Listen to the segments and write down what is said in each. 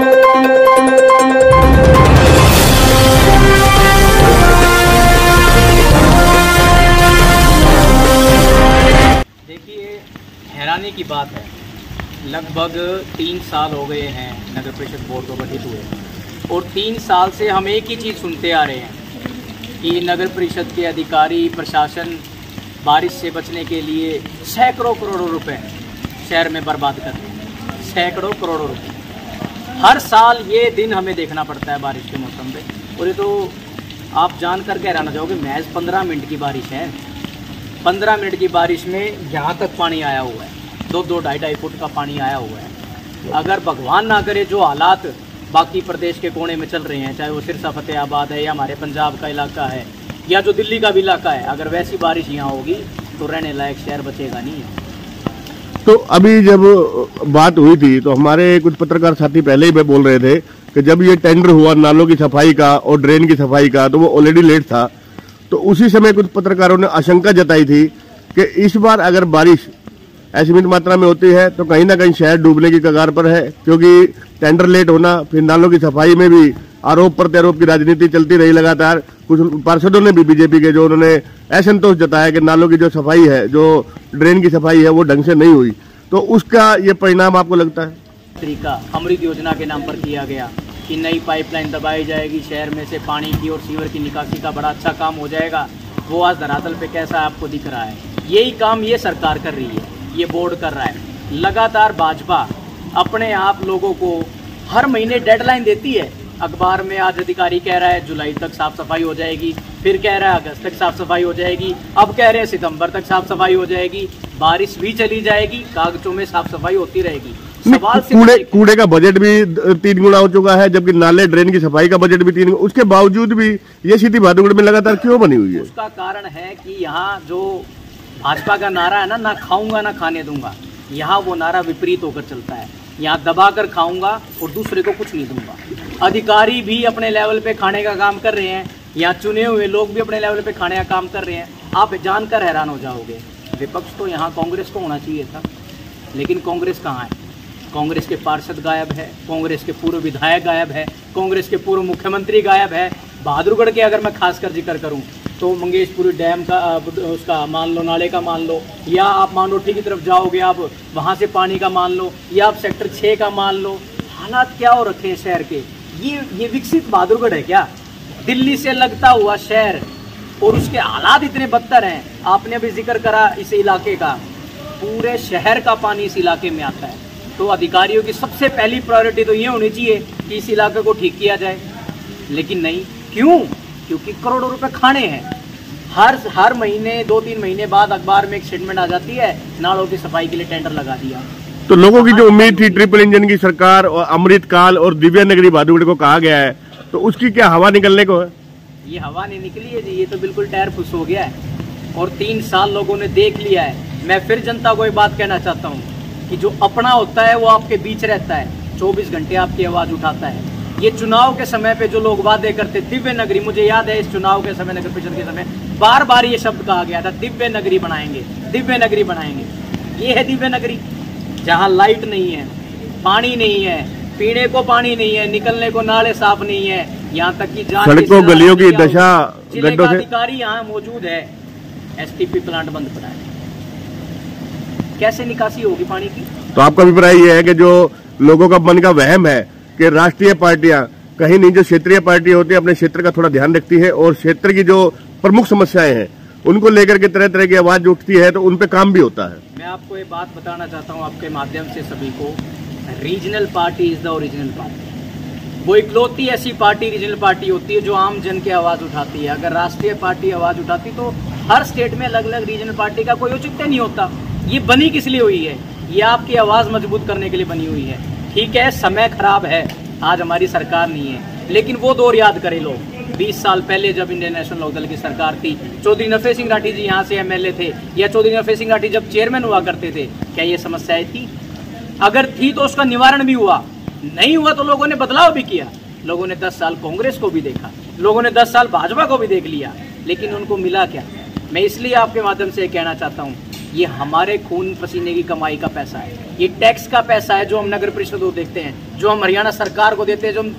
देखिए, हैरानी की बात है, लगभग 3 साल हो गए हैं नगर परिषद बोर्ड को गठित हुए और 3 साल से हम एक ही चीज़ सुनते आ रहे हैं कि नगर परिषद के अधिकारी प्रशासन बारिश से बचने के लिए सैकड़ों करोड़ों रुपए शहर में बर्बाद कर रहे हैं। सैकड़ों करोड़ों रुपए हर साल ये दिन हमें देखना पड़ता है बारिश के मौसम में। और ये तो आप जानकर कह रहना चाहोगे, महज 15 मिनट की बारिश है। 15 मिनट की बारिश में यहाँ तक पानी आया हुआ है, 2-2, 2.5 फुट का पानी आया हुआ है। अगर भगवान ना करे जो हालात बाकी प्रदेश के कोने में चल रहे हैं, चाहे वो सिरसा फतेहाबाद है या हमारे पंजाब का इलाका है या जो दिल्ली का भी इलाका है, अगर वैसी बारिश यहाँ होगी तो रहने लायक शहर बचेगा नहीं है। तो अभी जब बात हुई थी तो हमारे कुछ पत्रकार साथी पहले ही बोल रहे थे कि जब ये टेंडर हुआ नालों की सफाई का और ड्रेन की सफाई का तो वो ऑलरेडी लेट था। तो उसी समय कुछ पत्रकारों ने आशंका जताई थी कि इस बार अगर बारिश असीमित मात्रा में होती है तो कहीं ना कहीं शहर डूबने की कगार पर है, क्योंकि टेंडर लेट होना, फिर नालों की सफाई में भी आरोप प्रत्यारोप की राजनीति चलती रही लगातार। कुछ पार्षदों ने भी बीजेपी के जो उन्होंने असंतोष जताया कि नालों की जो सफाई है, जो ड्रेन की सफाई है वो ढंग से नहीं हुई। तो उसका ये परिणाम आपको लगता है? तरीका अमृत योजना के नाम पर किया गया कि नई पाइपलाइन दबाई जाएगी, शहर में से पानी की और सीवर की निकासी का बड़ा अच्छा काम हो जाएगा, वो आज धरातल पे कैसा आपको दिख रहा है? यही काम ये सरकार कर रही है, ये बोर्ड कर रहा है। लगातार भाजपा अपने आप लोगों को हर महीने डेडलाइन देती है। अखबार में आज अधिकारी कह रहा है जुलाई तक साफ सफाई हो जाएगी, फिर कह रहा है अगस्त तक साफ सफाई हो जाएगी, अब कह रहे हैं सितंबर तक साफ सफाई हो जाएगी। बारिश भी चली जाएगी, कागजों में साफ सफाई होती रहेगी। सवाल कूड़े का बजट भी 3 गुना हो चुका है, जबकि नाले ड्रेन की सफाई का बजट भी 3 गुना। उसके बावजूद भी ये स्थिति भादुगढ़ में लगातार क्यों बनी हुई है? उसका कारण है कि यहाँ जो भाजपा का नारा है ना खाऊंगा ना खाने दूंगा, यहाँ वो नारा विपरीत होकर चलता है। यहाँ दबा कर खाऊंगा और दूसरे को कुछ नहीं दूंगा। अधिकारी भी अपने लेवल पे खाने का काम कर रहे हैं, यहाँ चुने हुए लोग भी अपने लेवल पे खाने का काम कर रहे हैं। आप जानकर हैरान हो जाओगे, विपक्ष तो यहाँ कांग्रेस को होना चाहिए था, लेकिन कांग्रेस कहाँ है? कांग्रेस के पार्षद गायब है, कांग्रेस के पूर्व विधायक गायब है, कांग्रेस के पूर्व मुख्यमंत्री गायब है। बहादुरगढ़ के अगर मैं खासकर जिक्र करूं तो मंगेशपुरी डैम का उसका मान लो, नाले का मान लो, या आप मान लो ठीक की तरफ जाओगे आप वहां से पानी का मान लो, या आप सेक्टर 6 का मान लो। हालात क्या हो रखे हैं शहर के? ये विकसित बहादुरगढ़ है क्या? दिल्ली से लगता हुआ शहर और उसके हालात इतने बदतर हैं। आपने अभी जिक्र करा इस इलाके का, पूरे शहर का पानी इस इलाके में आता है। तो अधिकारियों की सबसे पहली प्रायोरिटी तो ये होनी चाहिए कि इस इलाके को ठीक किया जाए, लेकिन नहीं। क्यों? क्योंकि करोड़ों रुपए खाने हैं। हर महीने 2-3 महीने बाद अखबार में एक स्टेटमेंट आ जाती है, नालों की सफाई के लिए टेंडर लगा दिया। तो लोगों की जो उम्मीद थी ट्रिपल इंजन की सरकार और अमृतकाल और दिव्य नगरी बहादुरगढ़ को कहा गया है, तो उसकी क्या हवा निकलने को है? ये हवा नहीं निकली है जी, ये तो बिल्कुल टायर फुस हो गया है और 3 साल लोगों ने देख लिया है। मैं फिर जनता को एक बात कहना चाहता हूँ कि जो अपना होता है वो आपके बीच रहता है, 24 घंटे आपकी आवाज उठाता है। ये चुनाव के समय पे जो लोग वादे करते, दिव्य नगरी, मुझे याद है इस चुनाव के समय, नगर परिषद के समय बार बार ये शब्द कहा गया था, दिव्य नगरी बनाएंगे, दिव्य नगरी बनाएंगे। ये है दिव्य नगरी, जहाँ लाइट नहीं है, पानी नहीं है, पीने को पानी नहीं है, निकलने को नाले साफ नहीं है, यहाँ तक कि सड़कों गलियों की दशा गड्ढों से। अधिकारी यहाँ मौजूद है, एसटीपी प्लांट बंद पड़ा है, कैसे निकासी होगी पानी की? तो आपका अभिप्राय यह है कि जो लोगों का मन का वहम है कि राष्ट्रीय पार्टियां कहीं नहीं, जो क्षेत्रीय पार्टी होती है अपने क्षेत्र का थोड़ा ध्यान रखती है और क्षेत्र की जो प्रमुख समस्याएं हैं उनको लेकर के तरह तरह की आवाज उठती है, तो उन पे काम भी होता है। मैं आपको ये बात बताना चाहता हूँ आपके माध्यम से सभी को, regional party is the original party. वो इकलौती ऐसी पार्टी रीजनल पार्टी होती है जो आम जन की आवाज उठाती है। अगर राष्ट्रीय पार्टी आवाज उठाती तो हर स्टेट में अलग अलग रीजनल पार्टी का कोई औचित्य नहीं होता। ये बनी किस लिए हुई है? ये आपकी आवाज मजबूत करने के लिए बनी हुई है। ठीक है, समय खराब है, आज हमारी सरकार नहीं है, लेकिन वो दौर याद करें लोग। 20 साल पहले जब इंडियन नेशनल लोकदल की सरकार थी, चौधरी नफे सिंह राठी जी यहाँ से एमएलए थे, या चौधरी नफे सिंह राठी जब चेयरमैन हुआ करते थे, क्या ये समस्याएं थी? अगर थी तो उसका निवारण भी हुआ, नहीं हुआ तो लोगों ने बदलाव भी किया। लोगों ने 10 साल कांग्रेस को भी देखा, लोगों ने 10 साल भाजपा को भी देख लिया, लेकिन उनको मिला क्या? मैं इसलिए आपके माध्यम से कहना चाहता हूँ ये हमारे खून पसीने की कमाई का पैसा है, ये टैक्स का पैसा है जो हम नगर परिषद को देते हैं, जो हम हरियाणा सरकार को देते हैं, जो हम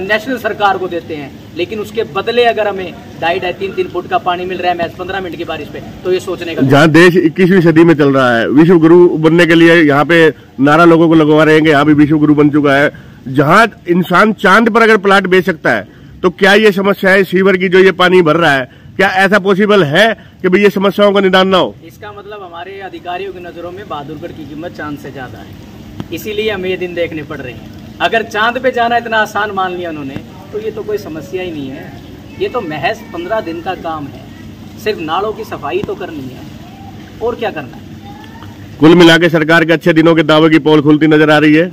नेशनल सरकार को देते हैं। लेकिन उसके बदले अगर हमें 2.5-3 फुट का पानी मिल रहा है मैच 15 मिनट की बारिश पे, तो ये सोचने का। जहाँ देश 21वीं सदी में चल रहा है, विश्व गुरु बनने के लिए यहाँ पे नारा लोगों को लगवा रहे हैं कि यहाँ भी विश्व गुरु बन चुका है। जहाँ इंसान चांद पर अगर प्लाट बेच सकता है, तो क्या ये समस्या है सीवर की जो ये पानी भर रहा है, क्या ऐसा पॉसिबल है कि भाई ये समस्याओं का निदान ना हो? इसका मतलब हमारे अधिकारियों की नजरों में बहादुरगढ़ की कीमत चांद से ज्यादा है, इसीलिए हमें ये दिन देखने पड़ रहे हैं। अगर चांद पे जाना इतना आसान मान लिया उन्होंने, तो ये तो कोई समस्या ही नहीं है। ये तो महज 15 दिन का काम है, सिर्फ नालों की सफाई तो करनी है, और क्या करना है। कुल मिला के सरकार के अच्छे दिनों के दावे की पोल खुलती नजर आ रही है।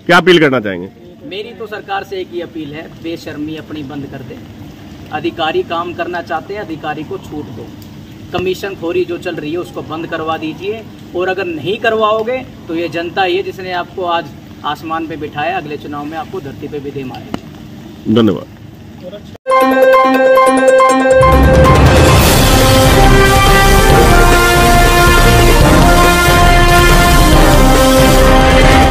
क्या अपील करना चाहेंगे? मेरी तो सरकार से एक ही अपील है, बेशर्मी अपनी बंद कर दे। अधिकारी काम करना चाहते हैं, अधिकारी को छूट दो। कमीशन खोरी जो चल रही है उसको बंद करवा दीजिए, और अगर नहीं करवाओगे तो ये जनता ही है जिसने आपको आज आसमान पे बिठाया, अगले चुनाव में आपको धरती पे भी दे मारेगी। धन्यवाद।